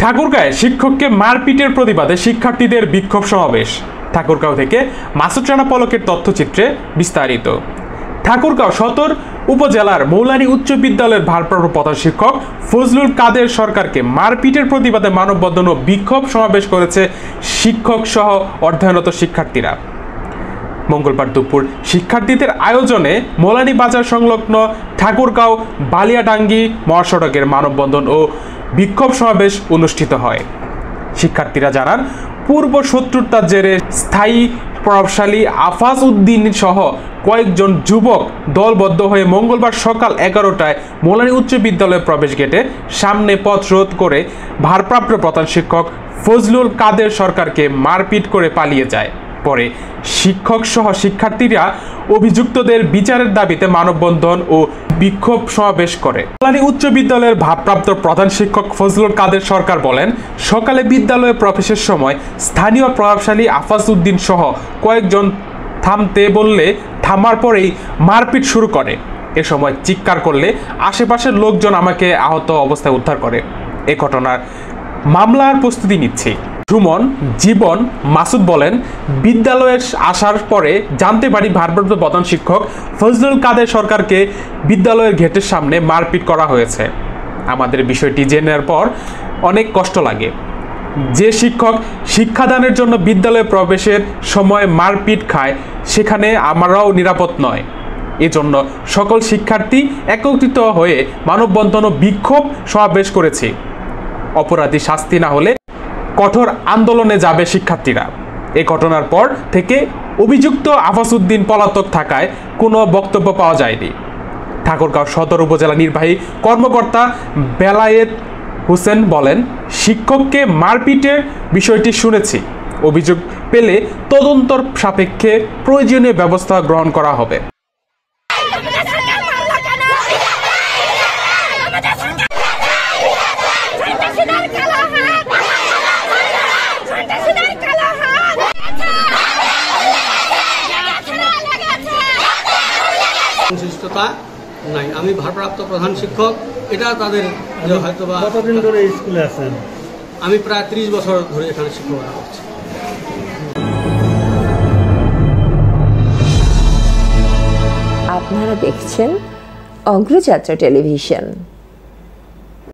ঠাকুরগাঁয়ে শিক্ষককে মারপিটের প্রতিবাদে শিক্ষার্থীদের বিক্ষোভ সমাবেশ। ঠাকুরগাঁও থেকে মাসুদ রানা পলকের তথ্যচিত্রে বিস্তারিত। ঠাকুরগাঁও সদর উপজেলার মৌলানী উচ্চ বিদ্যালয়ের ভারপ্রাপ্ত প্রধান শিক্ষক ফজলুল কাদের সরকারকে মারপিটের প্রতিবাদে মানববন্ধন ও বিক্ষোভ সমাবেশ করেছে শিক্ষক সহ অধ্যয়নরত শিক্ষার্থীরা। মঙ্গলবার দুপুর শিক্ষার্থীদের আয়োজনে মৌলানী বাজার সংলগ্ন ঠাকুরগাঁও বালিয়াডাঙ্গি মহাসড়কের মানববন্ধন ও বিক্ষোভ সমাবেশ অনুষ্ঠিত হয়। শিক্ষার্থীরা জানান, পূর্ব শত্রুতার জেরে স্থায়ী প্রভাবশালী আফাজ উদ্দিন সহ কয়েকজন যুবক দলবদ্ধ হয়ে মঙ্গলবার সকাল 11টায় মৌলানী উচ্চ বিদ্যালয়ের প্রবেশ গেটে সামনে পথ রোধ করে ভারপ্রাপ্ত প্রধান শিক্ষক ফজলুল কাদের সরকারকে মারপিট করে পালিয়ে যায়। পরে শিক্ষক সহ শিক্ষার্থীরা অভিযুক্তদের বিচারের দাবিতে মানববন্ধন ও বিক্ষোভ সমাবেশ করে। মৌলানী উচ্চ বিদ্যালয়ের ভারপ্রাপ্ত প্রধান শিক্ষক ফজলুল কাদের সরকার বলেন, সকালে বিদ্যালয়ে প্রবেশের সময় স্থানীয় প্রভাবশালী আফাজ উদ্দিন সহ কয়েকজন থামতে বললে থামার পরেই মারপিট শুরু করে। এ সময় চিৎকার করলে আশেপাশের লোকজন আমাকে আহত অবস্থায় উদ্ধার করে। এ ঘটনার মামলার প্রস্তুতি নিচ্ছে। সুমন জীবন মাসুদ বলেন, বিদ্যালয়ে আসার পরে জানতে পারি ভারপ্রাপ্ত প্রধান শিক্ষক ফজলুল কাদের সরকারকে বিদ্যালয়ের গেটের সামনে মারপিট করা হয়েছে। আমাদের বিষয়টি জেনার পর অনেক কষ্ট লাগে। যে শিক্ষক শিক্ষাদানের জন্য বিদ্যালয়ে প্রবেশের সময় মারপিট খায়, সেখানে আমরাও নিরাপদ নয়। এজন্য সকল শিক্ষার্থী একত্রিত হয়ে মানববন্ধন ও বিক্ষোভ সমাবেশ করেছি। অপরাধী শাস্তি না হলে কঠোর আন্দোলনে যাবে শিক্ষার্থীরা। এই ঘটনার পর থেকে অভিযুক্ত আফাজ উদ্দিন পলাতক থাকায় কোনো বক্তব্য পাওয়া যায়নি। ঠাকুরগাঁও সদর উপজেলা নির্বাহী কর্মকর্তা বেলায়েত হোসেন বলেন, শিক্ষককে মারপিটের বিষয়টি শুনেছি। অভিযোগ পেলে তদন্তর সাপেক্ষে প্রয়োজনীয় ব্যবস্থা গ্রহণ করা হবে। সংশ্লিষ্টতা নাই। আমি ভারপ্রাপ্ত প্রধান শিক্ষক, এটা তাদের হয়তো বা। কতদিন ধরে স্কুলে আছেন? আমি প্রায় 30 বছর ধরে এখানে শিক্ষকতা করছি। আপনারা দেখছেন অগ্রযাত্রা টেলিভিশন।